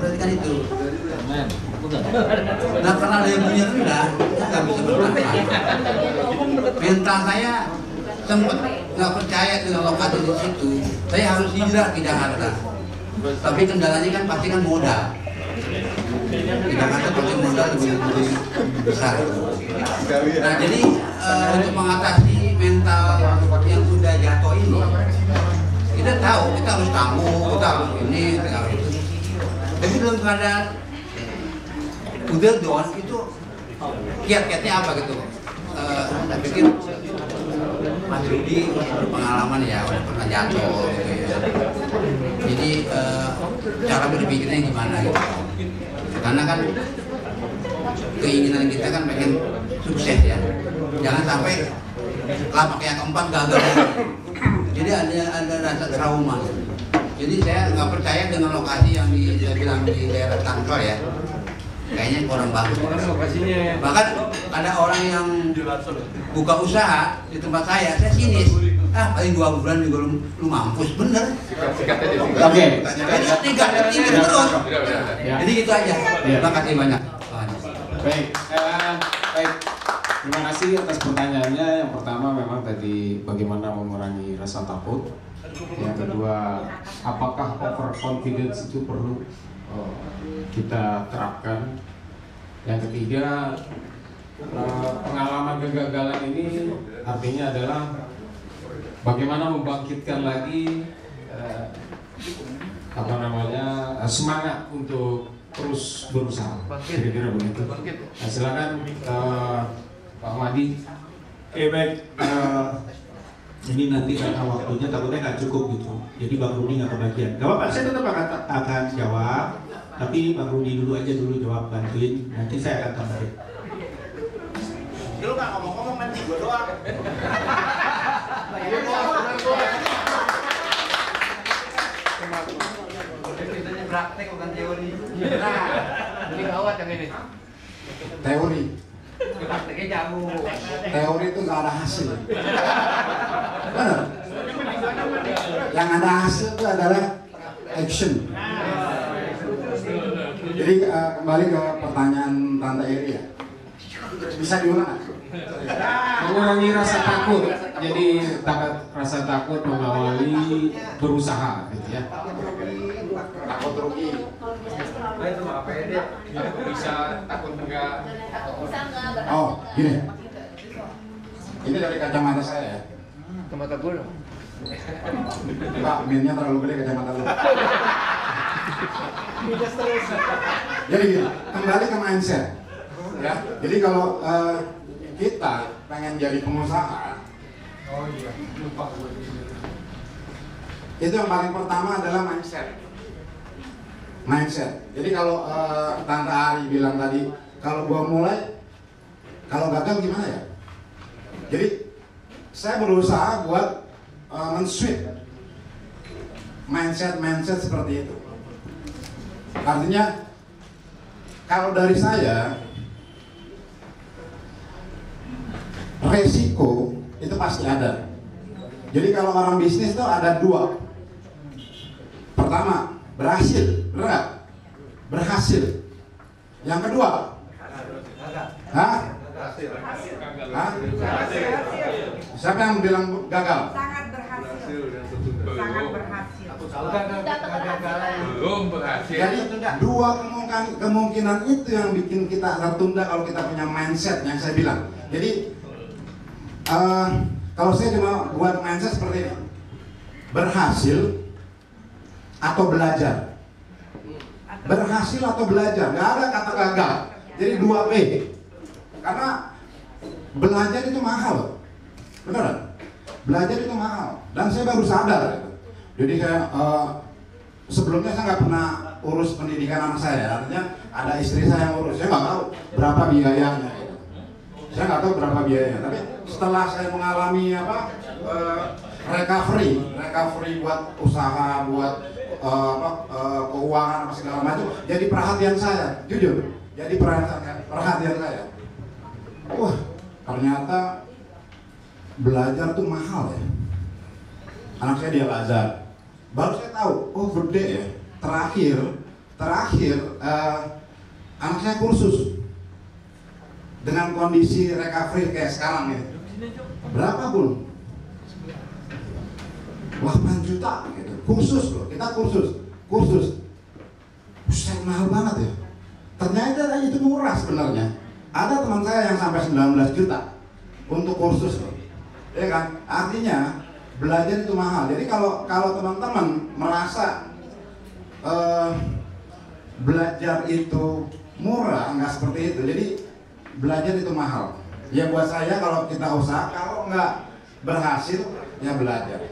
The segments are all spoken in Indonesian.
perhatikan itu. Nah karena ada yang punya rendah, saya nggak bisa bergerak. Mental saya sempat nggak percaya dengan lokasi di situ. Saya harus hijrah ke Jakarta. Tapi kendalanya kan pasti kan modal. Di Jakarta pasti modal lebih besar. Nah jadi untuk mengatasi mental yang sudah jatuh ini, kita tahu kita harus tangguh, kita harus ini, kita harus itu. Tapi dalam keadaan udah down itu kiat-kiatnya apa gitu? Saya pikir Mas Rudi berpengalaman ya, udah pernah jatuh gitu ya. Jadi cara berpikirnya gimana gitu? Karena kan keinginan kita kan pengen sukses ya. Jangan sampai lapak yang keempat gagal. Jadi ada rasa trauma. Jadi saya nggak percaya dengan lokasi yang saya bilang di daerah Tangsel ya. Kayaknya kurang bagus. Bahkan ada orang yang buka usaha di tempat saya sinis. Paling 2 bulan juga lu mampus, bener. Oke. Tinggal terus. Jadi gitu aja. Terima kasih banyak. Baik. Baik. Terima kasih atas pertanyaannya. Yang pertama memang tadi bagaimana mengurangi rasa takut. Yang kedua, apakah overconfidence itu perlu kita terapkan. Yang ketiga, pengalaman kegagalan ini artinya adalah bagaimana membangkitkan lagi semangat untuk terus berusaha. Kira-kira begitu. Nah, silakan Pak Madi. Baik. Ini nanti karena waktunya takutnya nggak cukup gitu. Jadi Bang Rudi nggak kebagian. Gak apa-apa, saya tetap akan jawab. Tapi Bang Rudi dulu jawab, bantuin. Nanti saya akan tambahin. Lu nggak ngomong-ngomong nanti gue doang. Ceritanya praktek bukan teori. Nah, ini gawat yang ini. Teori. Prakteknya jauh. Teori itu nggak ada hasil. Benar. Yang ada hasil itu adalah action. Jadi kembali ke pertanyaan Tante Eri ya. Bisa diulang? Mengurangi rasa takut. Jadi rasa takut mengawali berusaha gitu ya. Takut rugi. Itu apa ya dia? Bisa takut enggak? Oh, gini. Ini dari kacamata saya ya. Kacamata gue dong. Pak, minnya terlalu gede kacamata lu. Jadi gini, kembali ke mindset. Ya, jadi kalau kita pengen jadi pengusaha, itu yang paling pertama adalah mindset. Jadi kalau Tante Ari bilang tadi, kalau gua mulai, kalau gagal gimana ya? Jadi saya berusaha buat men-switch mindset seperti itu. Artinya kalau dari saya, resiko itu pasti ada. Jadi kalau orang bisnis itu ada 2. Pertama, berhasil, benar? Berhasil. Yang kedua, siapa yang bilang gagal? Sangat berhasil. Belum berhasil. Jadi 2 kemungkinan itu yang bikin kita tertunda kalau kita punya mindset yang saya bilang. Jadi kalau saya cuma buat mindset seperti ini, berhasil atau belajar. Berhasil atau belajar, nggak ada kata gagal. Jadi 2B. Karena belajar itu mahal, benar? Belajar itu mahal. Dan saya baru sadar. Jadi saya sebelumnya saya nggak pernah urus pendidikan anak saya. Artinya ada istri saya yang urus. Saya nggak tahu berapa biayanya. Saya nggak tahu berapa biayanya. Tapi setelah saya mengalami recovery buat usaha, buat keuangan apa segala macam, jadi perhatian saya, jujur, jadi perhatian saya. Wah, ternyata belajar tuh mahal ya. Anak saya dia Al-Azhar. Baru saya tahu, oh gede ya. Terakhir terakhir anak saya kursus dengan kondisi recovery kayak sekarang ini. Berapa Bun? 8 juta gitu. Kursus loh, kita kursus. Buset, mahal banget ya. Ternyata itu murah sebenarnya. Ada teman saya yang sampai 19 juta untuk kursus loh. Ya kan? Artinya belajar itu mahal. Jadi kalau teman-teman merasa belajar itu murah, nggak seperti itu. Jadi belajar itu mahal. Ya buat saya kalau kita usaha, kalau nggak berhasil ya belajar.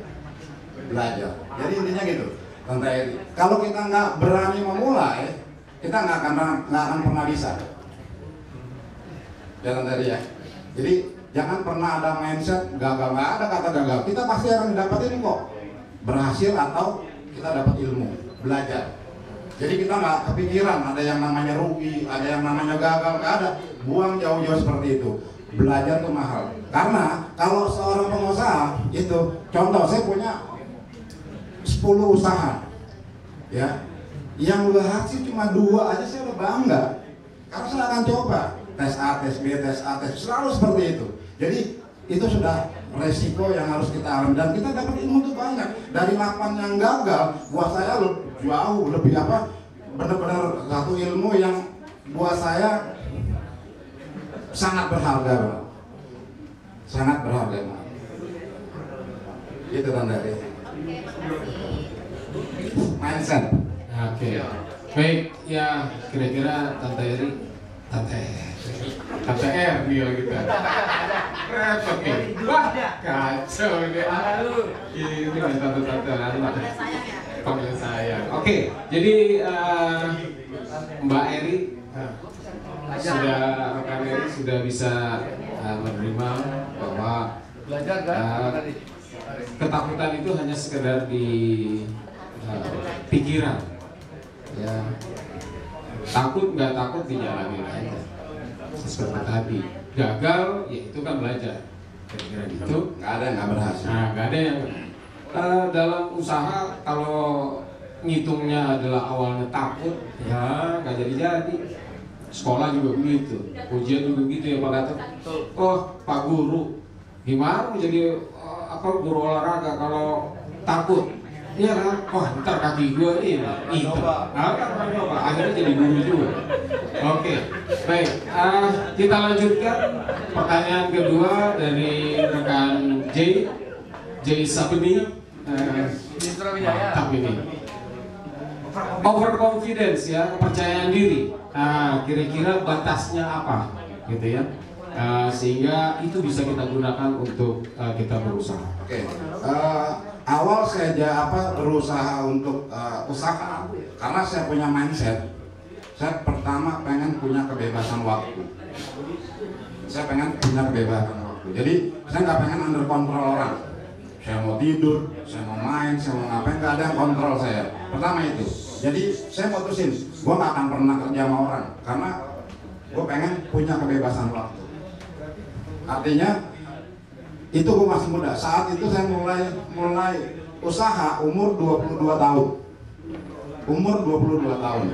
Jadi intinya gitu, Tante Eri. Kalau kita nggak berani memulai, kita nggak akan pernah bisa. Ya Tante Eri ya. Jadi jangan pernah ada mindset gagal, nggak ada kata gagal. Kita pasti akan dapatin kok berhasil atau kita dapat ilmu, belajar. Jadi kita nggak kepikiran ada yang namanya rugi, ada yang namanya gagal, nggak ada. Buang jauh-jauh seperti itu. Belajar tuh mahal. Karena kalau seorang pengusaha itu, contoh saya punya 10 usaha, ya, yang berhasil cuma 2 aja saya udah bangga. Karena saya akan coba tes A, tes B, tes A, tes selalu seperti itu. Jadi itu sudah resiko yang harus kita alami dan kita dapat ilmu tuh banyak. Dari 8 yang gagal, buat saya jauh lebih benar-benar satu ilmu yang buat saya sangat berharga, sangat berharga. Itu Tante Eri. Mindset. Oke. Baik, ya kira-kira Tante Eri, Tante R nih lagi kita. Repot nih. Wah, kacau ini. Ini tante-tante panggil saya. Oke, jadi Mbak Eri rekan Eri sudah bisa menerima bahwa ketakutan itu hanya sekedar di pikiran, ya. Takut nggak takut dijalani aja. Seperti tadi, gagal ya itu kan belajar. Kira-kira gitu. Nggak ada yang nggak berhasil. Nah, nggak ada yang dalam usaha kalau ngitungnya adalah awalnya takut, ya nggak jadi. Sekolah juga begitu, ujian juga begitu ya Pak Gatot. Oh Pak Guru, gimana menjadi guru olahraga kalau takut? Iya kan? Wah ntar kaki gue ini, akhirnya jadi guru juga. Oke, baik. Kita lanjutkan pertanyaan kedua dari rekan J Sabeni. Mantap ini. Overconfidence ya, kepercayaan diri. Nah, kira-kira batasnya apa, gitu ya? Sehingga itu bisa kita gunakan untuk kita berusaha. Oke. Awal saya berusaha untuk usaha karena saya punya mindset. Saya pertama pengen punya kebebasan waktu. Jadi saya nggak pengen under kontrol orang. Saya mau tidur, saya mau main, saya mau ngapain, nggak ada yang kontrol saya. Pertama itu. Jadi saya mutusin, gue nggak akan pernah kerja sama orang karena gue pengen punya kebebasan waktu. Artinya itu gue masih muda. Saat itu saya mulai usaha umur 22 tahun.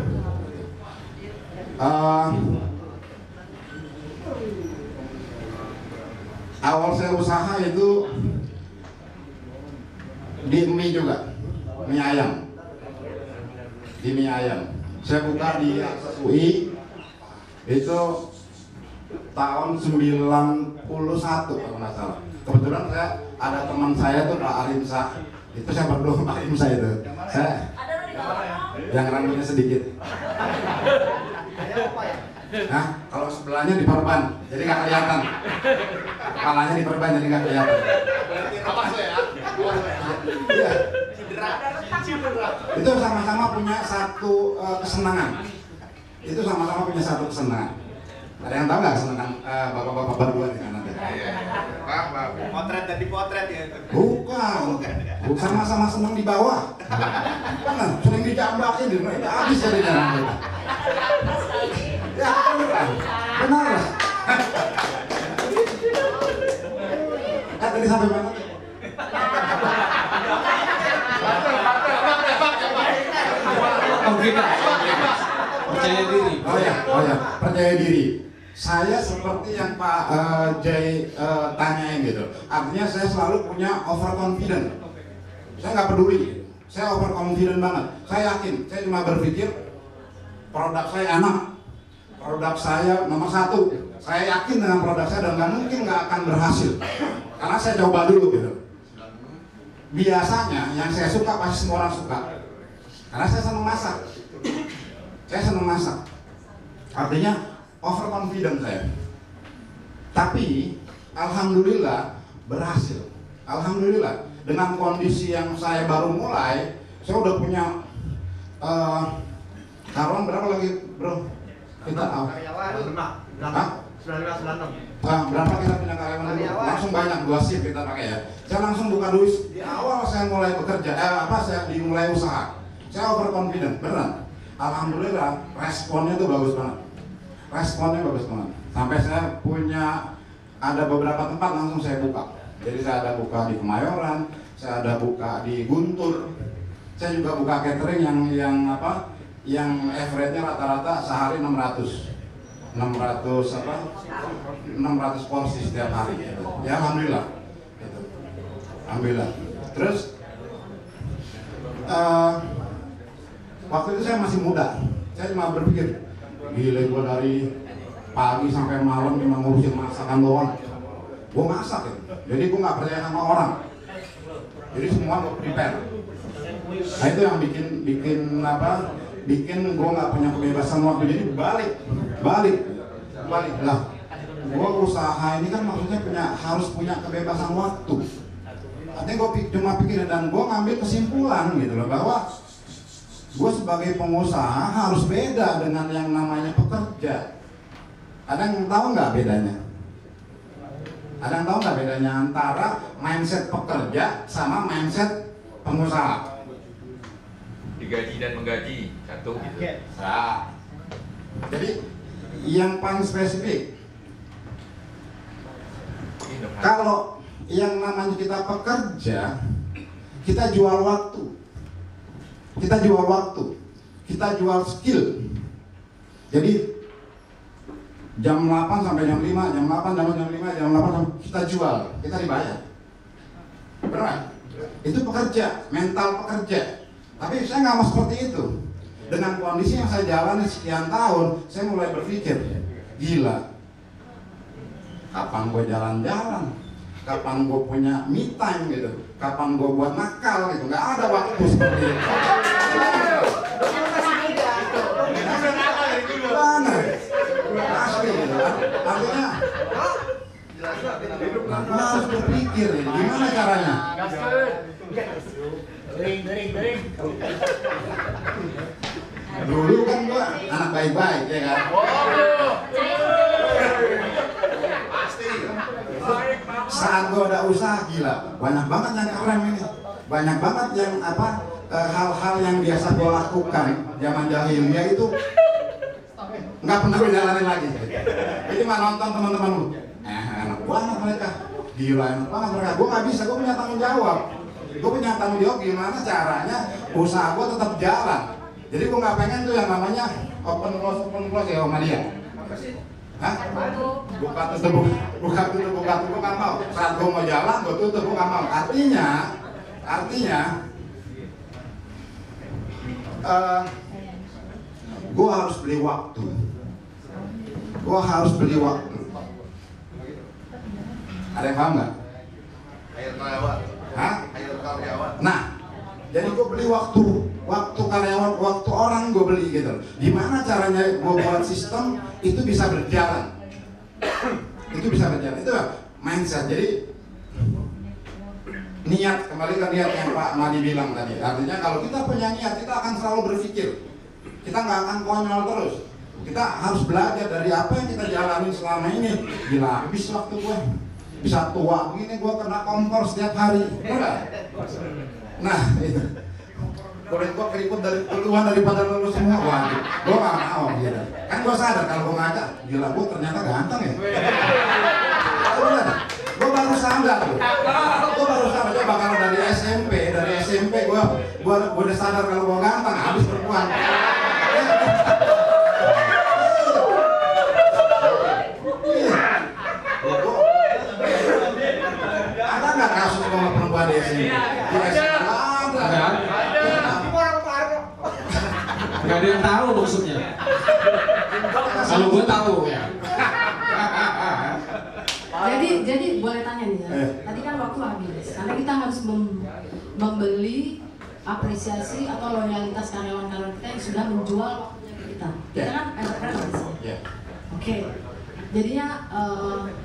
Awal saya usaha itu di mie juga, mie ayam. Di mie ayam. Saya buka di UI itu tahun 91 kalau nggak salah. Kebetulan saya ada teman saya tuh Pak Arimsa. Itu saya berdua Pak Arimsa itu. Saya yang rambutnya sedikit. Nah, kalau sebelahnya diperban, jadi nggak kelihatan. Kepalanya diperban, jadi nggak kelihatan. Iya. Itu sama-sama punya satu kesenangan. Ada yang tahu nggak kesenangan bapak-bapak berdua di kanan? Potret dan dipotret ya itu. Bukan. Sama-sama senang di bawah. Kan, sering dijambakin di mana? Habis jadinya. Ya, benar. Kan tadi sampai mana? Konfidence. percaya diri. Oh ya, percaya diri. Saya seperti yang Pak Jay tanyain gitu. Artinya saya selalu punya overconfident. Saya nggak peduli. Saya overconfident banget. Saya yakin. Saya cuma berpikir produk saya enak. Produk saya nomor 1. Saya yakin dengan produk saya dan nggak mungkin nggak akan berhasil. Karena saya coba dulu gitu. Biasanya yang saya suka pasti semua orang suka. Karena saya senang masak. Saya senang masak. Artinya overconfident saya. Tapi alhamdulillah berhasil. Alhamdulillah dengan kondisi yang saya baru mulai, saya udah punya karyawan berapa lagi, Bro? Kita Karyawan 95, 96. berapa kita punya karyawan dulu? Langsung banyak, 2 shift kita pakai ya. Saya langsung buka duit di awal saya mulai bekerja, saya dimulai usaha. Saya overconfident, beneran. Alhamdulillah responnya tuh bagus banget. Responnya bagus banget. Sampai saya punya ada beberapa tempat langsung saya buka. Jadi saya ada buka di Kemayoran, saya ada buka di Guntur. Saya juga buka catering yang average-nya rata-rata sehari 600 porsi setiap hari gitu. Ya alhamdulillah gitu. Alhamdulillah. Terus waktu itu saya masih muda. Saya cuma berpikir, gila gue dari pagi sampai malam cuma ngurusin masakan doang. Gue masak ya. Jadi gue nggak percaya sama orang. Jadi semua gue prepare. Nah itu yang bikin gue nggak punya kebebasan waktu. Jadi balik lah. Gue usaha ini kan maksudnya harus punya kebebasan waktu. Artinya gue cuma pikirin dan gue ngambil kesimpulan gitu loh bahwa gue sebagai pengusaha harus beda dengan yang namanya pekerja. Ada yang tahu nggak bedanya? Ada yang tahu nggak bedanya antara mindset pekerja sama mindset pengusaha? Digaji dan menggaji satu gitu. Nah, jadi yang paling spesifik, kalau yang namanya kita pekerja, kita jual waktu, kita jual skill. Jadi jam 8 sampai jam 5, jam 8 sampai jam 5, jam 8 sampai kita jual, kita dibayar. Benar? Itu pekerja, mental pekerja. Tapi saya nggak mau seperti itu. Dengan kondisi yang saya jalani sekian tahun, saya mulai berpikir, gila, kapan gue jalan-jalan, kapan gue punya me time gitu, kapan gue buat nakal gitu, nggak ada waktu seperti itu. Benar, asli gitu. Artinya, gue harus berpikir, gimana caranya? Dulu kan gua anak baik-baik ya kan. Pasti. Saat gua ada usaha gila, banyak banget yang keren ini. Banyak banget yang hal-hal yang biasa gua lakukan zaman jahiliyah itu nggak pernah gua jalanin lagi. Jadi mah nonton teman-teman lu. Enak banget mereka. Gila enak banget mereka. Gua nggak bisa, gua punya tanggung jawab. Gue punya tanggung jawab gimana caranya usaha gue tetap jalan. Jadi gue nggak pengen tuh yang namanya open close ya sama dia. Hah? Buka tutup gue nggak mau. Saat gue mau jalan gue tutup, gue nggak mau. Artinya gue harus beli waktu. Ada yang paham nggak? Hah? Nah, jadi gue beli waktu karyawan, waktu orang gue beli gitu. Gimana caranya gue buat sistem itu bisa berjalan? Itu mindset. Jadi niat, kembali ke niat yang Pak Madi bilang tadi. Artinya kalau kita punya niat, kita akan selalu berpikir. Kita nggak akan konyol terus. Kita harus belajar dari apa yang kita jalani selama ini. Gila, habis waktu gue. Bisa tua begini gue kena kompor setiap hari, benar? Nah itu kulit gue keriput duluan daripada lu semua. Waduh, gue gak mau gitu. Kan gue sadar kalau gue ngaca, gila gue ternyata ganteng ya. Bener, gue baru sadar tuh. Coba kalau dari SMP gue udah sadar kalau gue ganteng, habis perempuan. Nggak ada yang tahu maksudnya. Kalau gue tahu ya. Jadi boleh tanya nih ya. Tadi kan waktu habis. Karena kita harus membeli apresiasi atau loyalitas karyawan-karyawan kita yang sudah menjual waktunya ke kita. Kita kan entrepreneurs. Oke. Jadinya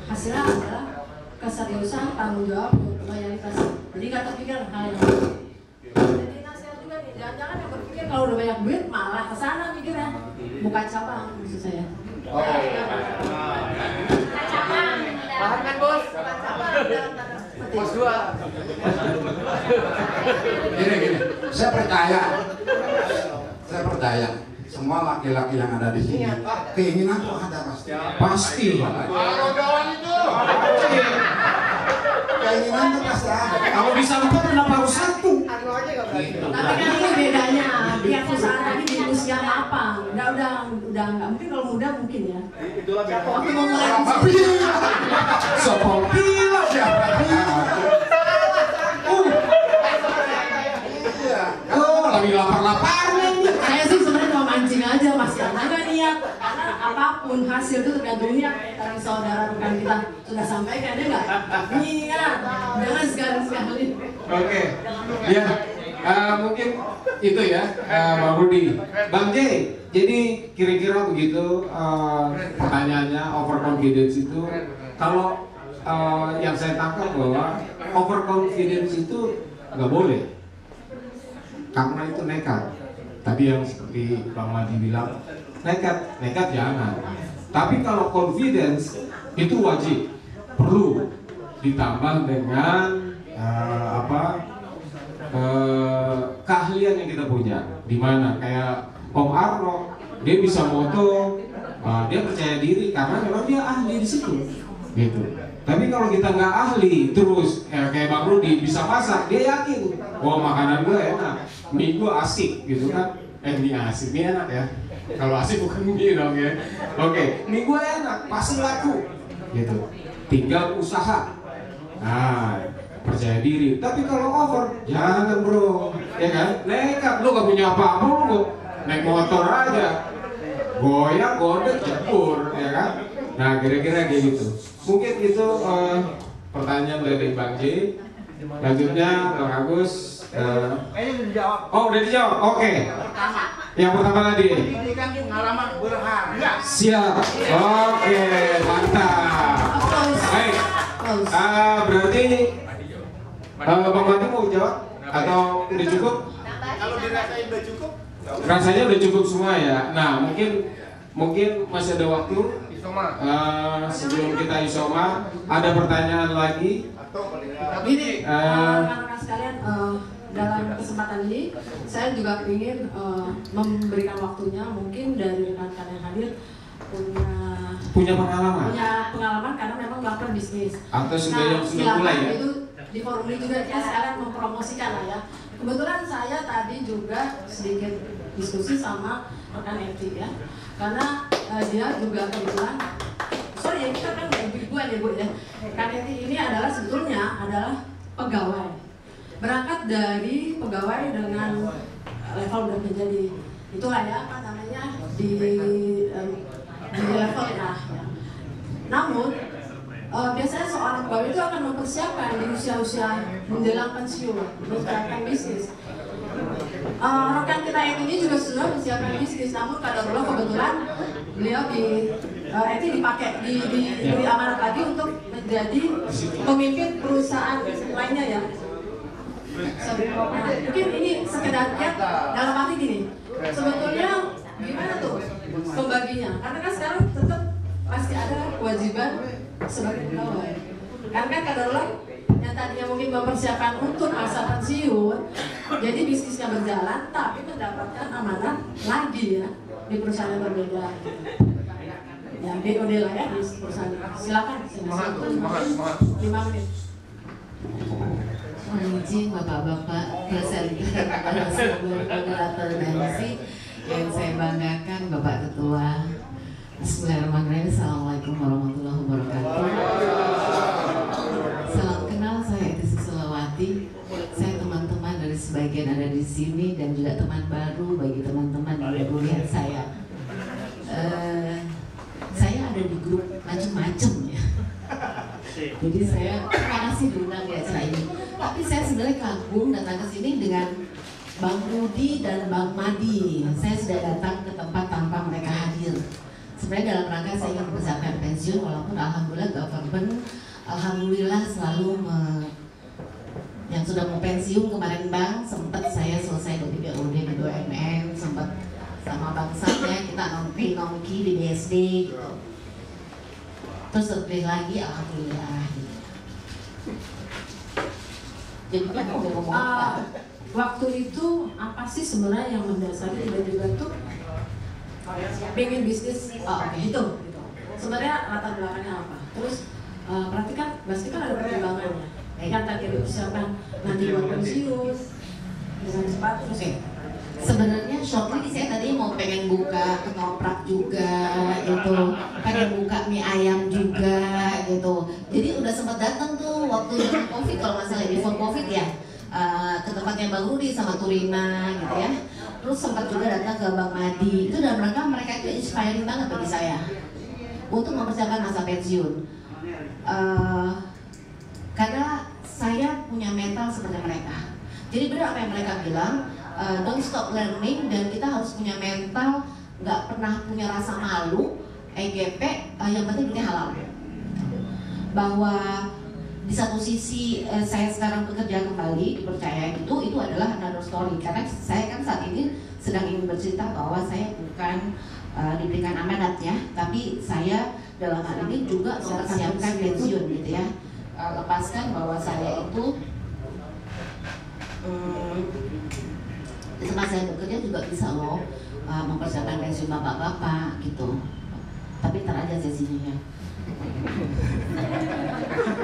hasilnya adalah keseriusan, tanggung jawab, loyalitas. Jadi nggak terpikir hal yang jadi nasihat juga nih, jangan-jangan yang berpikir kalau udah banyak duit malah kesana mikirnya, buka cabang maksud saya. Paham kan bos? Bos 2. Gini, saya percaya semua laki-laki yang ada di sini keinginan tuh ada pasti. Pasti lah. Keinginan tuh pasti ada. Kalau bisa 4 kenapa harus 1? Tapi kan ini bedanya, pihak perusahaan tadi di usia lapang, udah nggak mungkin kalau muda mungkin ya. Itulah beda. Waktu mau mulai bisnis. Siapa bilang? Oh, lagi lapar-laparnya nih. Saya sih sebenarnya mau mancing aja, masih ada nggak niat? Karena apapun hasil itu tergantung niat. Karena saudara rekan kita sudah sampaikan ya nggak? Niat, jangan sekali-sekali. Oke, ya mungkin itu ya, Bang Rudi. Bang J, jadi kira-kira begitu pertanyaannya overconfidence itu. Kalau yang saya tangkap bahwa overconfidence itu nggak boleh, karena itu nekat. Tadi yang seperti Bang Madi bilang, nekat jangan. Tapi kalau confidence itu wajib, perlu ditambah dengan keahlian yang kita punya. Dimana kayak Om Arno, dia bisa moto, dia percaya diri karena memang dia ahli di situ, gitu. Tapi kalau kita nggak ahli, terus kayak Bang Rudi bisa masak, dia yakin, wah makanan gue enak, mie gue asik, gitu kan? Mie asik, mie enak ya. Kalau asik bukan mie dong ya. Oke, mie gue enak, pasti laku, gitu. Tinggal usaha. Nah, percaya diri. Tapi kalau over, jangan bro, ya kan? Nekat, lu gak punya apa-apa, lu naik motor aja, goyang, godek, jebur, ya kan? Nah, kira-kira kayak gitu. Mungkin itu pertanyaan dari Bang J. Lanjutnya Bang Agus. Kayaknya udah dijawab. Oh, udah dijawab. Oke. Yang pertama tadi. Ini kan pengalaman berharga. Siap. Oke, mantap. Baik. Berarti Bang Mati mau jawab atau udah cukup? Kalau dirasain udah cukup? Rasanya udah cukup semua ya. Nah, mungkin masih ada waktu. Sebelum kita isoma, ada pertanyaan lagi? Gini, rekan-rekan sekalian, dalam kesempatan ini saya juga ingin memberikan waktunya, mungkin dari rekan-rekan yang hadir punya pengalaman karena memang melakukan bisnis atau sudah mulai ya? Itu di forum ini juga kita sekalian mempromosikan lah ya. Kebetulan saya tadi juga sedikit diskusi sama rekan Eti ya, karena dia juga kebetulan ya kita kan ibu-ibuan ya Bu ya. Rekan Eti ini sebetulnya adalah pegawai, berangkat dari pegawai dengan level udah menjadi itulah ya apa namanya di level ya. Namun biasanya seorang pegawai itu akan mempersiapkan di usia-usia menjelang pensiun untuk melakukan bisnis. Rekan kita ini juga sudah mempersiapkan bisnis, namun kadarullah kebetulan beliau Eti dipakai diberi amanat lagi untuk menjadi pemimpin perusahaan lainnya ya. Nah, mungkin ini sekedar dalam arti gini, sebetulnya gimana tuh pembaginya? Karena kan sekarang tetap pasti ada kewajiban sebagai pegawai. Karena kan kadarullah yang tadinya mungkin mempersiapkan untuk masa pensiun, jadi bisnisnya berjalan, tapi mendapatkan amanat lagi ya di perusahaan yang berbeda. Ya, BOD lah ya di perusahaan. Silakan. 5 menit. Mohon izin Bapak-bapak presenter moderator MC yang saya banggakan Bapak Ketua. Bismillahirrahmanirrahim. Assalamualaikum warahmatullahi wabarakatuh. Salam kenal, saya Eti Susilawati. Saya teman-teman dari sebagian ada di sini dan juga ada teman baru bagi teman-teman yang baru lihat saya. Saya ada di grup macam-macam ya. Jadi saya terima kasih diundang di acara ini. Tapi saya sebenarnya kagum datang ke sini dengan Bang Rudi dan Bang Madi. Saya sudah datang ke tempat tanpa mereka hadir. Sebenarnya dalam rangka saya ingin mempersiapkan pensiun, walaupun alhamdulillah government alhamdulillah selalu yang sudah mau pensiun kemarin Bang, sempat saya selesai dari BOD di BUMN, sempat sama Bang Satya kita nongki di BSD gitu. Terus terpilih lagi alhamdulillah gitu. Jadi kan mau ngomong apa? Waktu itu apa sih sebenarnya yang mendasari tiba-tiba tuh pengen bisnis gitu. Sebenarnya latar belakangnya apa? Terus berarti kan pasti kan ada pertimbangannya. Yang tadi dipersiapkan nanti buat pensiun dengan sepatu. Sebenarnya shortly saya tadi mau pengen buka ketoprak juga gitu, pengen buka mie ayam juga gitu. Jadi udah sempat datang tuh waktu COVID kalau nggak salah, before COVID ya, ke tempatnya Bang Rudi sama Turina gitu ya. Terus sempat juga datang ke Bang Madi. Itu dalam rangka mereka itu inspiring banget bagi saya untuk mempersiapkan masa pensiun. Karena saya punya mental seperti mereka. Jadi benar apa yang mereka bilang. Don't stop learning, dan kita harus punya mental, nggak pernah punya rasa malu, EGP, yang penting kita halal. Bahwa di satu sisi saya sekarang bekerja kembali, dipercaya itu adalah another story. Karena saya kan saat ini sedang ingin bercerita bahwa saya bukan diberikan amanat ya, tapi saya dalam hal ini juga mempersiapkan pensiun gitu ya. Lepaskan bahwa saya itu di tempat saya bekerja juga bisa loh mempersiapkan pensiun bapak-bapak gitu. Tapi ntar aja sesinya.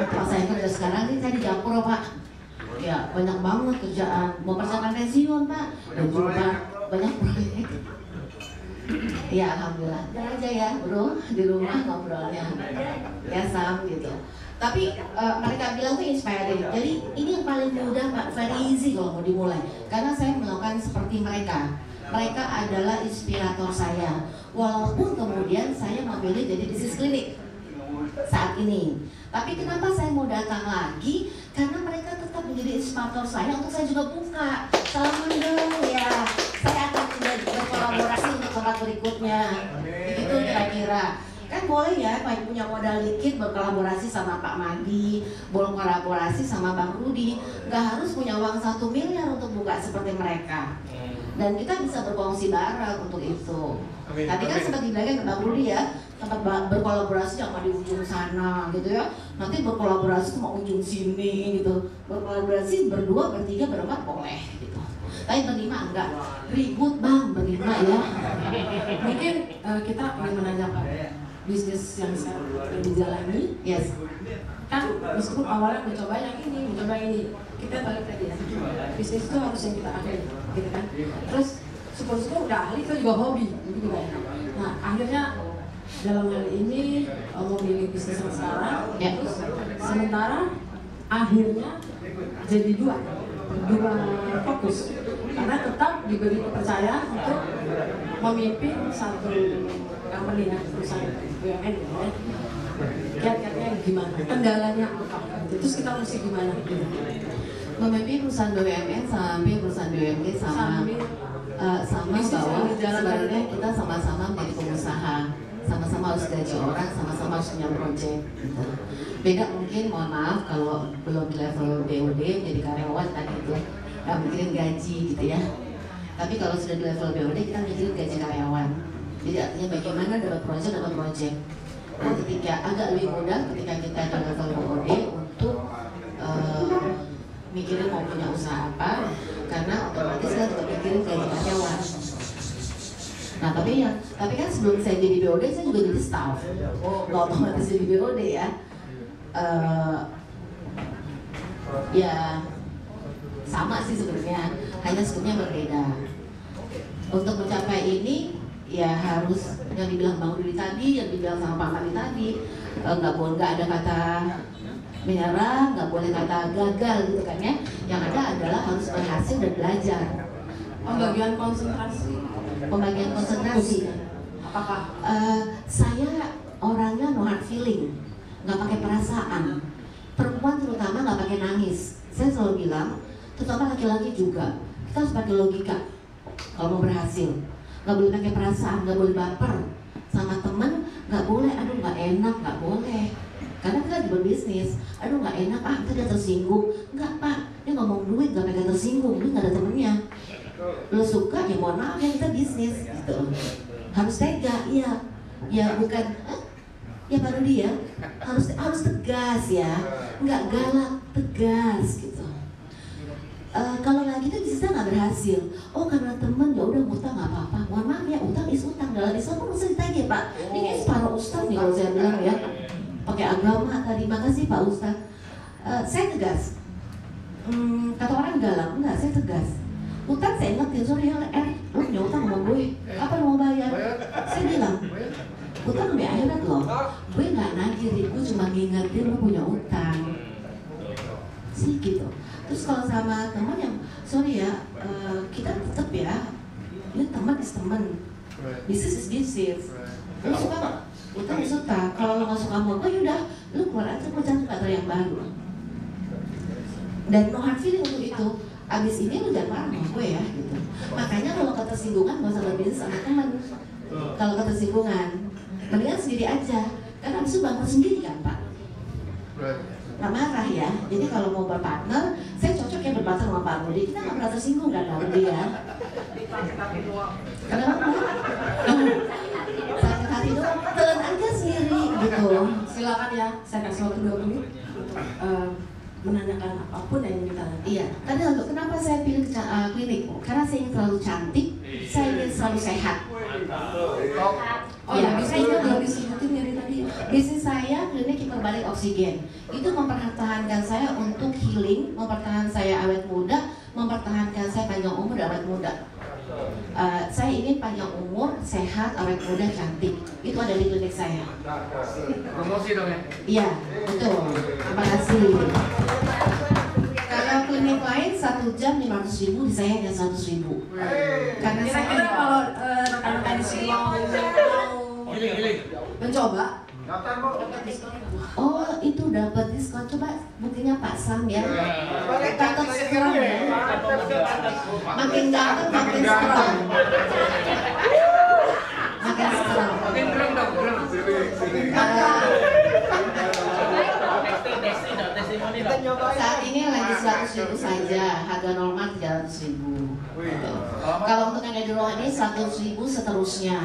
Pas saya kerja sekarang ini saya di dapur Pak. Ya banyak banget kerjaan. Mau persiapkan pensiun Pak. Dan juga banyak proyek. Ya alhamdulillah. Ntar aja ya bro di rumah ngobrolnya. Ya Sam gitu. Tapi mereka bilang tuh inspiring. Jadi ini yang paling mudah Pak, very easy kalau mau dimulai. Karena saya melakukan seperti mereka. Mereka adalah inspirator saya. Walaupun kemudian saya memilih jadi bisnis klinik saat ini. Tapi kenapa saya mau datang lagi? Karena mereka tetap menjadi inspirator saya untuk saya juga buka. Salaman dong ya. Saya akan tidak berkolaborasi untuk tempat berikutnya. Begitu kira-kira. Kan boleh ya, kalau punya modal dikit berkolaborasi sama Pak Madi, berkolaborasi sama Bang Rudi. Gak harus punya uang 1 miliar untuk buka seperti mereka. Dan kita bisa berkongsi bareng untuk itu. Tadi kan sempat dibilangin ke Bang Rudi ya, sempat berkolaborasi sama di ujung sana gitu ya. Nanti berkolaborasi sama ujung sini gitu. Berkolaborasi berdua, bertiga, berempat boleh gitu. Tapi berlima enggak, ribut Bang berlima ya. Mungkin kita ingin menanyakan bisnis yang sekarang dijalani, yes. Kan meskipun awalnya mencoba yang ini, kita balik tadi ya. Bisnis itu harus yang kita ahli, gitu kan. Terus syukur-syukur udah ahli, kita juga hobi, gitu kan. Nah akhirnya dalam hal ini memilih bisnis yang sekarang, ya. Terus sementara akhirnya jadi dua fokus, karena tetap diberi kepercayaan untuk memimpin satu company ya, perusahaan BUMN ya. Kiat-kiatnya gimana? Kendalanya apa? Terus kita mesti gimana? Memimpin perusahaan BUMN sampai perusahaan BUMN sama bahwa sebenarnya kita sama-sama menjadi pengusaha, sama-sama harus gaji orang, sama-sama harus punya project gitu. Beda mungkin, mohon maaf kalau belum di level BOD jadi karyawan tadi itu nggak mikirin gaji gitu ya. Tapi kalau sudah di level BOD kita mikirin gaji karyawan. Jadi artinya bagaimana dapat project. Nah, ketika agak lebih mudah ketika kita di level BOD untuk mikirin mau punya usaha apa, karena otomatis kita juga mikirin gaji karyawan. Nah tapi kan sebelum saya jadi BOD saya juga jadi staff, nggak otomatis jadi BOD ya. Ya sama sih sebenarnya, hanya sebetulnya berbeda. Untuk mencapai ini ya harus yang dibilang Bang Rudi tadi, yang dibilang sama Pak Madi tadi, nggak ada kata menyerah, nggak boleh kata gagal gitu kan ya. Yang ada adalah harus berhasil dan belajar. Pembagian konsentrasi. Pembagian konsentrasi. Apakah? Saya orangnya no hard feeling, nggak pakai perasaan. Perempuan terutama nggak pakai nangis. Saya selalu bilang, terutama laki-laki juga, kita harus pakai logika kalau mau berhasil. Nggak boleh pakai perasaan, nggak boleh baper sama temen, nggak boleh. Aduh nggak enak, nggak boleh. Karena kita di berbisnis, aduh nggak enak, kita dia tersinggung. Nggak pak, dia ngomong duit nggak pengen tersinggung, dia nggak ada temennya. Lo suka ya mohon maaf ya, kita bisnis gitu. Harus tega, iya. Ya bukan, ya baru dia harus tegas ya, nggak galak, tegas gitu. Kalau lagi itu bisa nggak berhasil. Oh karena temen ya udah utang nggak apa-apa. Mohon maaf ya, utang is utang, dalam Islam pun bisa ditagih pak. Ini kayak separuh ustaz nih kalau saya bilang ya. Pakai agama tadi, makasih pak ustaz. Saya tegas. Kata orang galak, enggak, saya tegas. Utang saya ingetin, sorry lu punya utang sama gue, apa lu mau bayar? Saya bilang, utang lebih akhirat loh. Gue nggak nagih, gue cuma ngingetin lu punya utang. Sih gitu. Terus kalau sama teman yang, sorry ya, kita tetap ya, ini teman is teman, bisnis is bisnis. Lu suka nggak? Utang suka. Kalau lo nggak suka sama gue, yaudah, lu keluar aja, gue cari partner yang baru. Dan no hard feeling untuk itu. Abis ini lu jangan marah sama gue ya, gitu. Makanya kalau ketersinggungan gak usah berbisnis sama teman. Kalau ketersinggungan, mendingan sendiri aja. Karena abis itu bangkrut sendiri kan pak. Gak marah ya. Jadi kalau mau berpartner, saya cocok ya berpartner sama Pak Budi. Kita gak pernah tersinggung kan Pak Budi ya. Kenapa? Sakit hati doang, telan aja sendiri gitu. Silakan ya, saya kasih waktu 2 menit menanyakan apapun yang kita. Iya, tadi kenapa saya pilih klinik? Karena saya ingin selalu cantik, saya ingin selalu sehat. Oh ya, bisa ini belum disebutin dari tadi. Bisnis saya klinik hiperbalik oksigen. Itu mempertahankan saya untuk healing, mempertahankan saya awet muda, mempertahankan saya panjang umur dan awet muda. Saya ingin panjang umur, sehat, awet muda, cantik. Itu ada di klinik saya. Promosi dong ya? Iya, betul. Terima kasih. Kalau klinik lain 1 jam 500.000, di saya hanya 100.000. Karena saya Kira-kira kalau rekan-rekan di sini mau mencoba, oh itu dapat diskon. Coba buktinya Pak Sam ya. Tetap strong ya. Makin ganteng makin strong. Makin strong. Makin keren dong, keren. Saat ini lagi 100.000 saja, harga normal 300.000. Kalau untuk yang di ruang ini 100.000 seterusnya.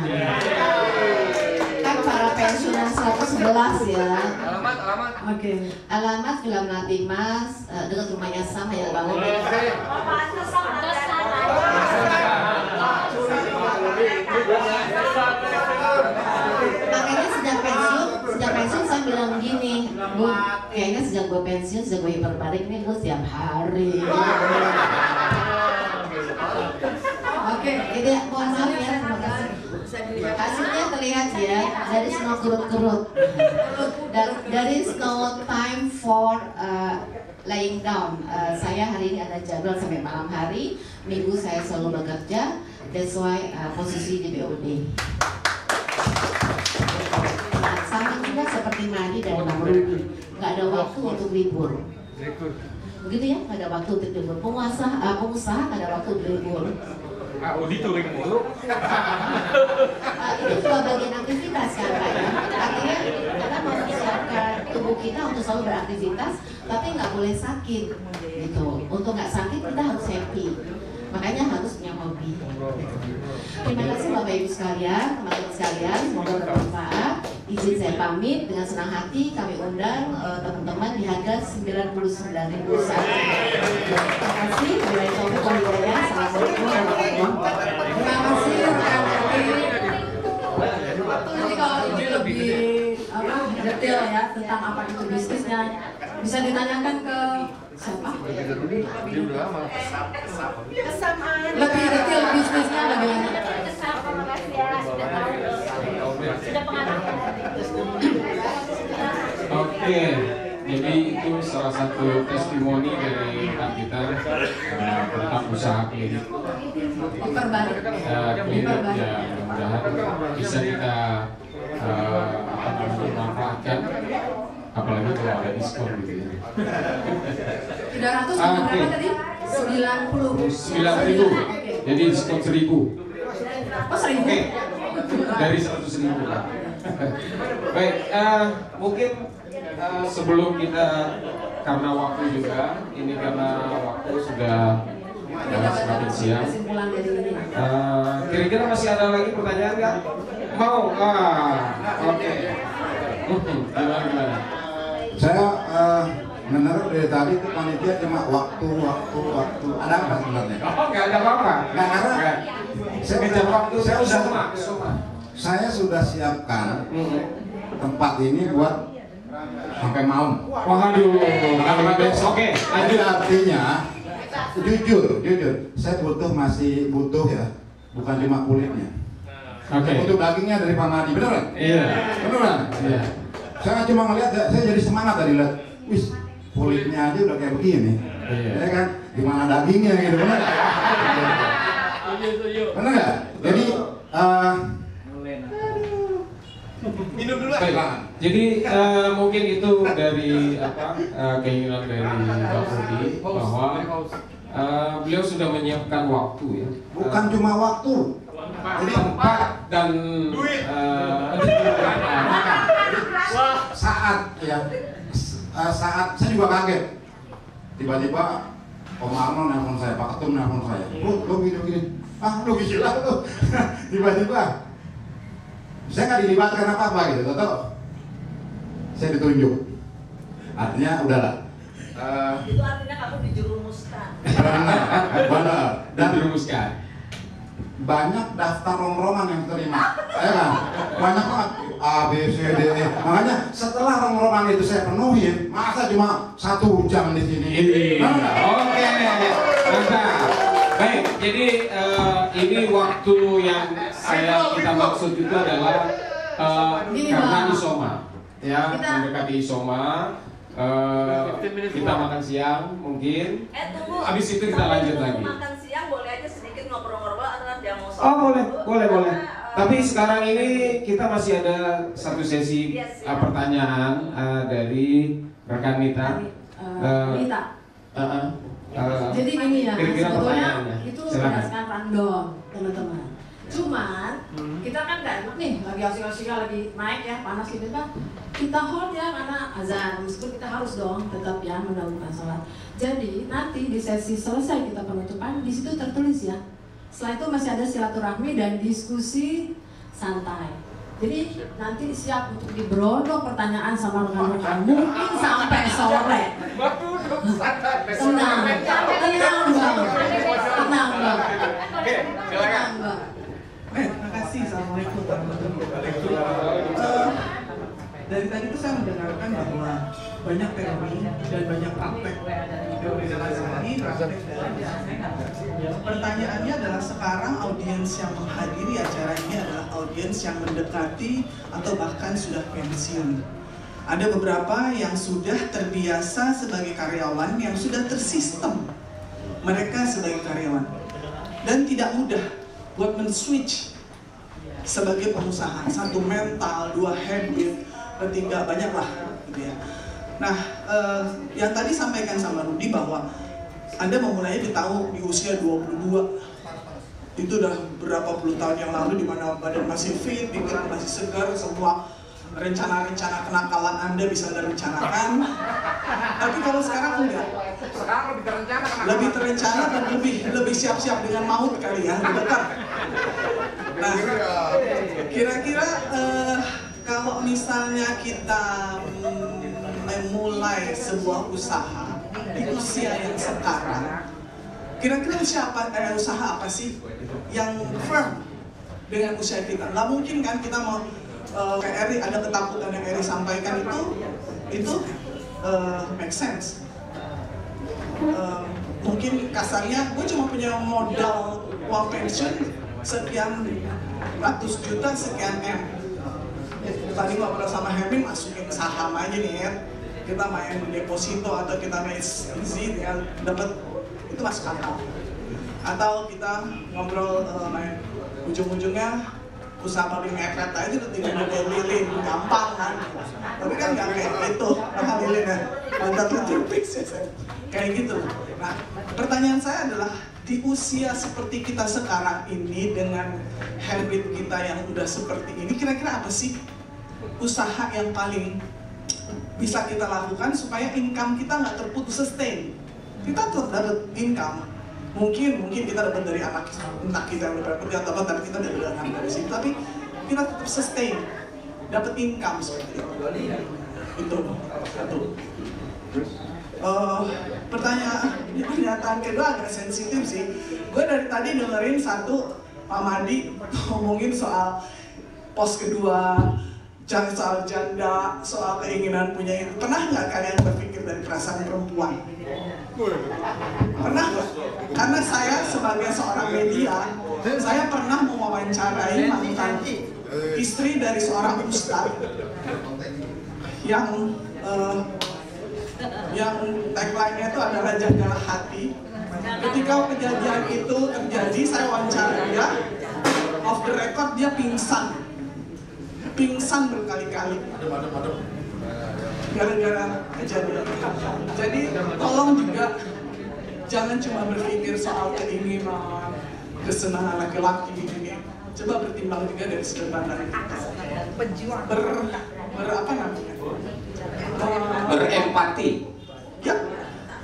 Kan para pensiunan 111 ya. Alamat. oke. Alamat Villa Melati Mas, dekat rumahnya Sam ya bangun. Makanya sejak pensiun saya bilang gini, Bu, kayaknya sejak gue pensiun, sejak gue hiperbalik nih gue setiap hari. Oke, Gitu ya, mohon maaf ya, terima kasih. Hasilnya terlihat ya, dari snow kerut-kerut. Dari snow time for laying down. Saya hari ini ada jadwal sampai malam hari. Minggu saya selalu bekerja. That's why posisi di BUD. Sama juga seperti Madi dan Bang Rudi, nggak ada waktu untuk libur. Begitu ya, nggak ada waktu untuk libur. Pengusaha nggak ada waktu untuk libur. Auditoring mulu. Itu juga bagian aktivitas kan Pak ya. Artinya kita mempersiapkan tubuh kita untuk selalu beraktivitas, tapi nggak boleh sakit gitu. Untuk nggak sakit kita harus happy. Makanya harus punya hobi. Terima kasih Bapak Ibu sekalian, teman-teman sekalian, semoga bermanfaat. Izin saya pamit, dengan senang hati kami undang teman-teman di harga 99.000 saja. Terima kasih. Assalamualaikum warahmatullahi wabarakatuh. Terima kasih rekan-rekan. Nanti kalau ingin lebih detail ya tentang apa itu bisnisnya, bisa ditanyakan ke siapa? Dia udah lama. Lebih detail bisnisnya bagaimana? Oke, jadi itu salah satu testimoni dari rekan kita tentang usaha klinik. Diperbalik. Klinik ya, mudah-mudahan bisa kita manfaatkan, apalagi kalau ada diskon gitu ya. 300 berapa tadi? 9.000, jadi diskon 1.000. Oh 1.000? Oke, dari 100.000. Baik, mungkin sebelum kita, karena waktu juga, ini karena waktu sudah semakin siang. Kira-kira masih ada lagi pertanyaan nggak? Mau? Oke. Gimana? Saya menurut dari tadi itu panitia cuma waktu. Ada apa sebenarnya? Oh, nggak ada apa-apa. Nggak, karena saya sudah siapkan tempat ini buat sampai malam. Waduh. Oke, lanjut. Artinya jujur, saya masih butuh ya, bukan cuma kulitnya. Butuh dagingnya dari Pak Madi, beneran? Iya. Beneran? Iya. Saya cuma ngeliat, saya jadi semangat tadi lihat, wis kulitnya aja udah kayak begini, ya kan? Gimana dagingnya gitu, bener? Bener nggak? Jadi minum dulu. Jadi mungkin itu dari keinginan dari Pak Rudi bahwa beliau sudah menyiapkan waktu ya. Bukan cuma waktu, jadi tempat dan saat ya. Saat saya juga kaget. Tiba-tiba Om Arno nelfon saya, Pak Ketum nelfon saya. Lu gini. Lu gila lu. Tiba-tiba saya nggak dilibatkan apa-apa gitu, tahu? Saya ditunjuk. Artinya udahlah. Itu artinya kamu dijerumuskan. Benar. Dan dijerumuskan. Banyak daftar rongrongan yang terima, ya kan? Banyak banget A, B, C, D, E. Makanya setelah rongrongan itu saya penuhin, masa cuma 1 jam di sini? Oke, mantap. Baik, jadi ini waktu yang kita maksud itu adalah karena isoma, ya mendekati isoma. Kita makan siang mungkin. Tunggu. Abis itu kita lanjut lagi. Makan siang boleh aja sedikit ngobrol-ngobrol atau nanti yang mau sholat. Oh boleh. Tapi sekarang ini kita masih ada satu sesi pertanyaan dari rekan Nita. Jadi gini ya, sebetulnya pertanyaannya. itu berdasarkan random teman-teman. Cuman kita kan nggak enak nih, lagi asik-asiknya lagi naik ya, panas gitu kan. Kita hold ya karena azan, meskipun kita harus dong tetap ya mendahulukan sholat. Jadi nanti di sesi selesai kita penutupan, di situ tertulis ya. Setelah itu masih ada silaturahmi dan diskusi santai. Jadi nanti siap untuk diberodok pertanyaan sama rekan-rekan, mungkin sampai sore. Tenang bang. Terima kasih. Assalamualaikum warahmatullahi wabarakatuh. Dari tadi itu saya mendengarkan bahwa banyak teori dan banyak praktek teori ini, praktek dan pertanyaannya adalah sekarang audiens yang menghadiri acara ini adalah audiens yang mendekati atau bahkan sudah pensiun. Ada beberapa yang sudah terbiasa sebagai karyawan, yang sudah tersistem mereka sebagai karyawan, dan tidak mudah buat men-switch sebagai pengusaha. 1 mental, 2 habit, 3 banyak lah gitu ya. Nah, yang tadi sampaikan sama Rudi bahwa Anda memulainya di usia 22. Itu udah berapa puluh tahun yang lalu, di mana badan masih fit, pikiran masih segar, semua rencana-rencana kenakalan Anda bisa Anda rencanakan. Tapi kalau sekarang enggak. Sekarang lebih terencana dan lebih siap-siap dengan maut kali ya, lebih dekat. Nah, kira-kira kalau misalnya kita memulai sebuah usaha di usia yang sekarang, kira-kira usaha apa sih yang firm dengan usia kita? Nggak mungkin kan kita mau kayak Eri, ada ketakutan yang Eri sampaikan itu make sense. Mungkin kasarnya gue cuma punya modal uang pensiun sekian ratus juta, sekian M. Tadi ngobrol sama Hermin, masukin saham aja nih ya. Kita main deposito atau kita main easy ya, dapat itu masuk akal. Atau kita ngobrol ujung-ujungnya usaha paling ngepet aja itu tinggal ada lilin, gampang kan. Tapi kan nggak kayak gitu, apa lilin ya, pantat lucu fix ya, kayak gitu. Nah, pertanyaan saya adalah di usia seperti kita sekarang ini dengan habit kita yang udah seperti ini, kira-kira apa sih usaha yang paling bisa kita lakukan supaya income kita nggak terputus, sustain? Kita tetap dapat income. Mungkin kita dapat dari anak, entah kita yang bekerja atau apa, tapi kita dari situ, tapi kita tetap sustain, dapat income seperti itu. Itu satu. Pernyataan kedua agak sensitif sih. Gue dari tadi dengerin satu Pak Madi ngomongin soal pos kedua, soal janda, soal keinginan punya itu. Pernah nggak kalian berpikir dari perasaan perempuan? Pernah nggak? Karena saya sebagai seorang media, saya pernah mewawancarai mantan istri dari seorang ustadz yang tagline-nya itu adalah jagalah hati. Ketika kejadian itu terjadi, saya wawancara dia, off the record dia pingsan berkali-kali gara-gara kejadian. Jadi tolong juga jangan cuma berpikir soal keinginan, kesenangan laki-laki ini. Coba bertimbang juga dari sudut pandang kita. Apa namanya? Berempati. Ya.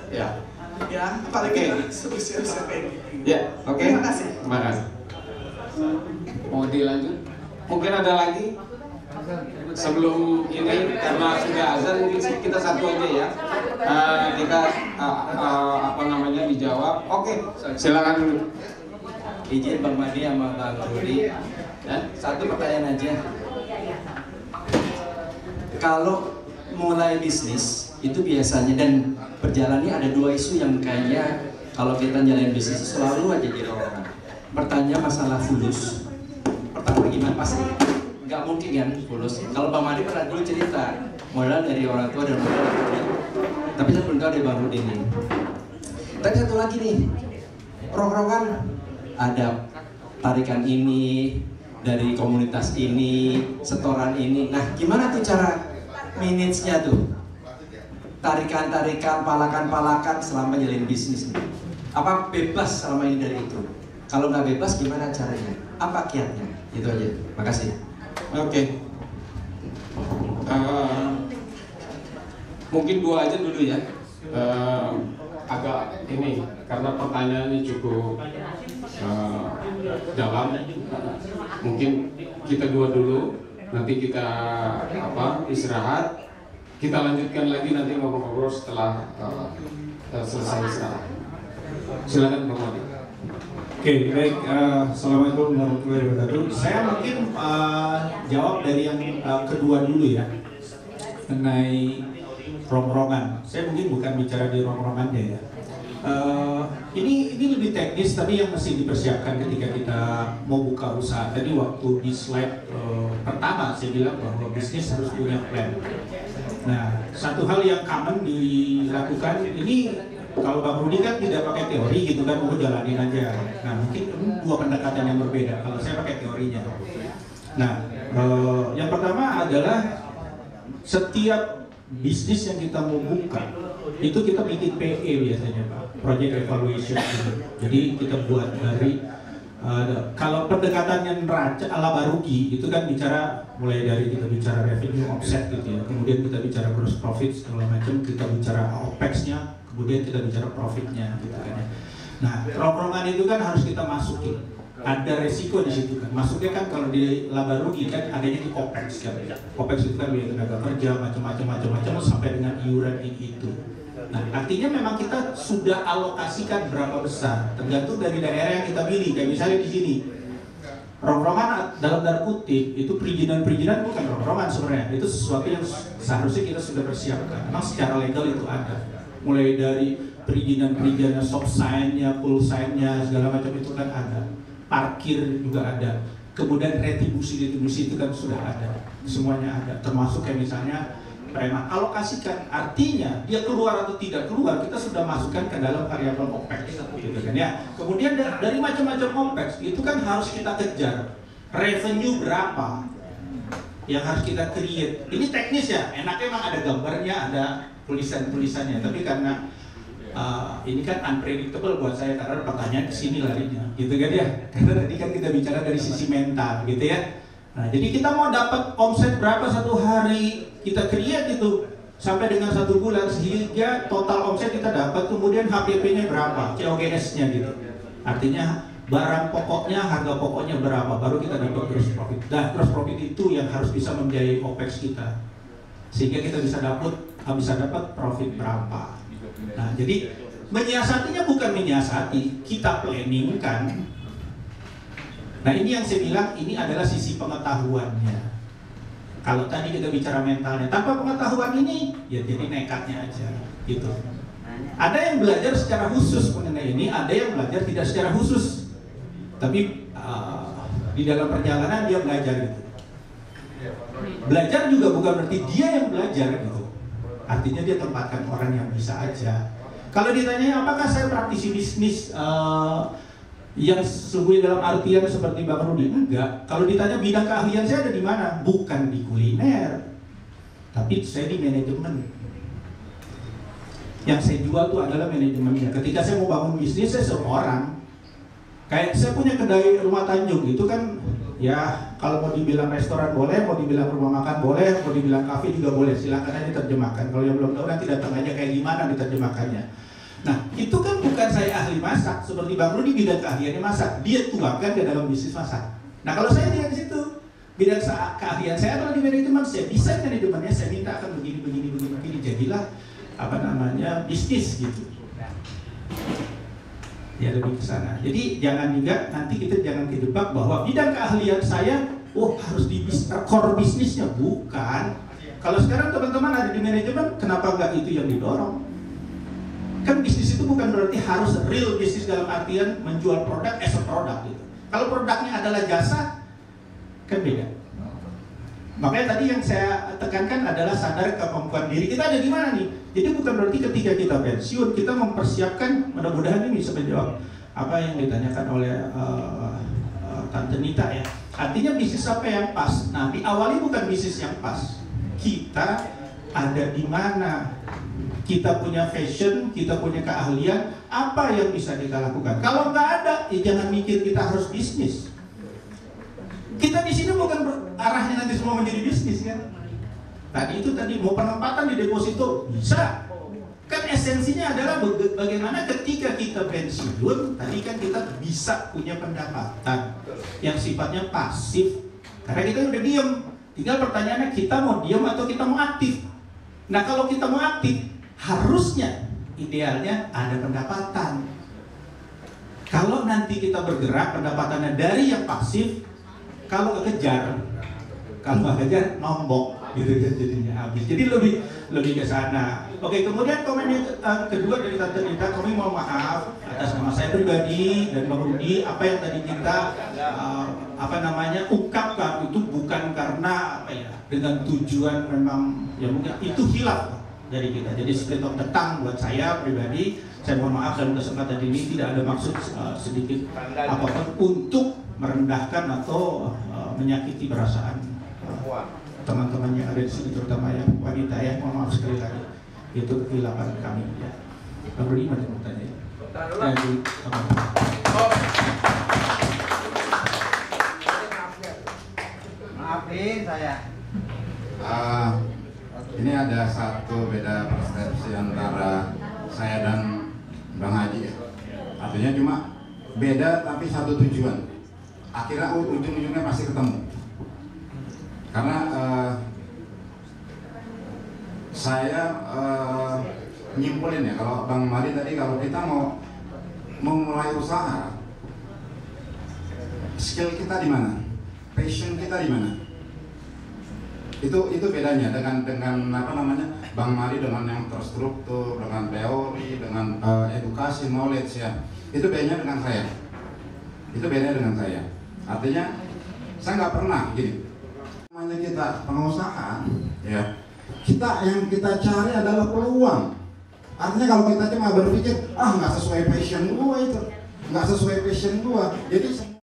Ya. Ya, apalagi seusia kayak gitu. Ya, oke. Terima kasih. Terima kasih. Mau dilanjut? Mungkin ada lagi? Sebelum ini karena sudah azan mungkin kita satu aja ya. Kita dijawab. Oke, silakan dulu. Izin Bang Madi sama Bang Rudi. Satu pertanyaan aja. Kalau mulai bisnis itu biasanya dan berjalannya ada dua isu yang kayaknya kalau kita jalanin bisnis selalu aja jadi orang. Pertanyaan masalah fulus. Pertama gimana pasti nggak mungkin kan fulus. Kalau Bang Madi pernah dulu cerita modal dari orang tua dan modal dari Rudi. Tapi saya belum tahu dari Bang Rudi ini. Tapi satu lagi nih, rong-rongan ada tarikan ini dari komunitas ini, setoran ini. Nah, gimana tuh cara manage-nya tuh? Tarikan-tarikan, palakan-palakan selama jalin bisnis. Apa bebas selama ini dari itu? Kalau nggak bebas, gimana caranya? Apa kiatnya? Itu aja. Makasih. Oke. Mungkin dua aja dulu ya. Agak ini karena pertanyaannya cukup dalam. Mungkin kita dua dulu, nanti kita istirahat. Kita lanjutkan lagi nanti ngobrol-ngobrol setelah selesai istirahat. Silakan Bang Madi. Oke, baik. Assalamualaikum warahmatullahi wabarakatuh. Saya mungkin jawab dari yang kedua dulu ya, mengenai rong-rongan. Saya mungkin bukan bicara di rong-rongannya ya. Ini lebih teknis, tapi yang mesti dipersiapkan ketika kita mau buka usaha. Tadi waktu di slide pertama saya bilang bahwa bisnis harus punya plan. Nah, satu hal yang common dilakukan ini, kalau Bang Rudi kan tidak pakai teori gitu kan, mau jalanin aja. Nah, mungkin dua pendekatan yang berbeda. Kalau saya pakai teorinya. Nah, yang pertama adalah setiap bisnis yang kita mau buka itu kita bikin PE biasanya Pak, project evaluation. Jadi kita buat dari kalau pendekatannya neraca laba rugi itu kan bicara mulai dari kita bicara revenue offset gitu ya, kemudian kita bicara gross profit segala macam, kita bicara OPEX-nya, kemudian kita bicara profitnya gitu kan ya. Nah, rong-rongan itu kan harus kita masukin. Ada resiko di situ kan. Masuknya kan kalau di laba rugi kan adanya di OPEX kan. OPEX itu kan biaya tenaga kerja macam-macam sampai dengan iuran itu. Nah, artinya memang kita sudah alokasikan berapa besar, tergantung dari daerah yang kita pilih. Kayak misalnya di sini, rong-rongan dalam tanda kutip itu perizinan bukan rong-rongan sebenarnya. Itu sesuatu yang seharusnya kita sudah persiapkan. Memang secara legal itu ada. Mulai dari perizinan stop sign-nya, pull sign-nya, segala macam itu kan ada. Parkir juga ada. Kemudian retribusi itu kan sudah ada. Semuanya ada. Termasuk kayak misalnya prima alokasikan, artinya dia keluar atau tidak keluar kita sudah masukkan ke dalam variabel OPEX gitu kan ya. Kemudian dari macam-macam OPEX itu kan harus kita kejar revenue berapa yang harus kita create. Ini teknis ya, enaknya emang ada gambarnya, ada tulisannya, tapi karena ini kan unpredictable buat saya karena pertanyaan kesini larinya, gitu kan ya. Karena tadi kan kita bicara dari sisi mental, gitu ya. Nah, jadi kita mau dapat omset berapa satu hari, kita create itu sampai dengan 1 bulan sehingga total omset kita dapat, kemudian HPP-nya berapa, COGS-nya gitu. Artinya barang pokoknya, harga pokoknya berapa, baru kita dapat gross profit. Nah, gross profit itu yang harus bisa membiayai OPEX kita, sehingga kita bisa dapat profit berapa. Nah, jadi menyiasatinya bukan menyiasati, kita planning kan. Nah, ini yang saya bilang, ini adalah sisi pengetahuannya. Kalau tadi kita bicara mentalnya, tanpa pengetahuan ini, ya jadi nekatnya aja, gitu. Ada yang belajar secara khusus mengenai ini, ada yang belajar tidak secara khusus. Tapi di dalam perjalanan dia belajar gitu. Belajar juga bukan berarti dia yang belajar gitu. Artinya dia tempatkan orang yang bisa aja. Kalau ditanya apakah saya praktisi bisnis yang sesungguhnya dalam artian seperti Bang Rudi, enggak. Kalau ditanya bidang keahlian saya ada di mana? Bukan di kuliner, tapi saya di manajemen. Yang saya jual itu adalah manajemennya. Ketika saya mau bangun bisnis, saya suruh orang. Kayak saya punya kedai rumah Tanjung, itu kan ya kalau mau dibilang restoran boleh, mau dibilang rumah makan boleh, mau dibilang kafe juga boleh. Silakan aja diterjemahkan. Kalau yang belum tahu nanti datang aja kayak gimana diterjemahkannya. Nah, itu kan bukan saya ahli masak, seperti Bang Rudi bidang keahliannya masak, dia tuangkan ke dalam bisnis masak. Nah, kalau saya tidak di situ, bidang keahlian saya adalah di manajemen, saya bisa manajemennya, saya minta akan begini, jadilah bisnis gitu. Ya lebih ke sana. Jadi jangan juga nanti kita jangan kejebak bahwa bidang keahlian saya, harus di core bisnisnya, bukan. Kalau sekarang teman-teman ada di manajemen, kenapa nggak itu yang didorong? Kan bisnis itu bukan berarti harus real bisnis dalam artian menjual produk as a produk gitu. Kalau produknya adalah jasa, kan beda. Makanya tadi yang saya tekankan adalah sadar kemampuan diri kita ada di mana nih. Jadi bukan berarti ketika kita pensiun kita mempersiapkan, mudah-mudahan ini bisa menjawab apa yang ditanyakan oleh Tante Nita ya. Artinya bisnis apa yang pas. Nah, diawali bukan bisnis yang pas. Kita ada di mana? Kita punya fashion, kita punya keahlian, apa yang bisa kita lakukan? Kalau nggak ada, ya jangan mikir kita harus bisnis. Kita di sini bukan arahnya nanti semua menjadi bisnis kan? Tadi mau penempatan di deposito bisa. Kan esensinya adalah bagaimana ketika kita pensiun, tadi kan kita bisa punya pendapatan yang sifatnya pasif. Karena kita udah diem. Tinggal pertanyaannya kita mau diem atau kita mau aktif. Nah, kalau kita mau aktif, harusnya idealnya ada pendapatan. Kalau nanti kita bergerak pendapatannya dari yang pasif, kalau nggak kejar nombok gitu kan jadinya habis. Jadi lebih ke sana. Oke, kemudian komen yang kedua dari Tante Nita, kami mohon maaf atas nama saya pribadi dan Bang Rudi, apa yang tadi kita ungkapkan itu bukan karena dengan tujuan memang ya mungkin itu hilaf dari kita. Jadi split of the tongue buat saya pribadi, saya mohon maaf dalam kesempatan ini tidak ada maksud sedikit apapun untuk merendahkan atau menyakiti perasaan teman-teman yang ada di sini, terutama yang wanita ya. Mohon maaf sekali lagi, itu kehilapan kami ya. Bang Rudi macam bertanya ya. Maafin saya. Ini ada satu beda persepsi antara saya dan Bang Haji ya. Artinya cuma beda tapi satu tujuan. Akhirnya ujung-ujungnya pasti ketemu. Karena saya nyimpulin ya, kalau Bang Mari tadi kalau kita mau memulai usaha, skill kita di mana, passion kita di mana, itu bedanya dengan Bang Mari dengan yang terstruktur, dengan teori, dengan edukasi, knowledge ya, itu bedanya dengan saya. Artinya saya nggak pernah gini. Namanya kita pengusaha, ya yang kita cari adalah peluang. Artinya kalau kita cuma berpikir, nggak sesuai passion gua itu, nggak sesuai passion gua, jadi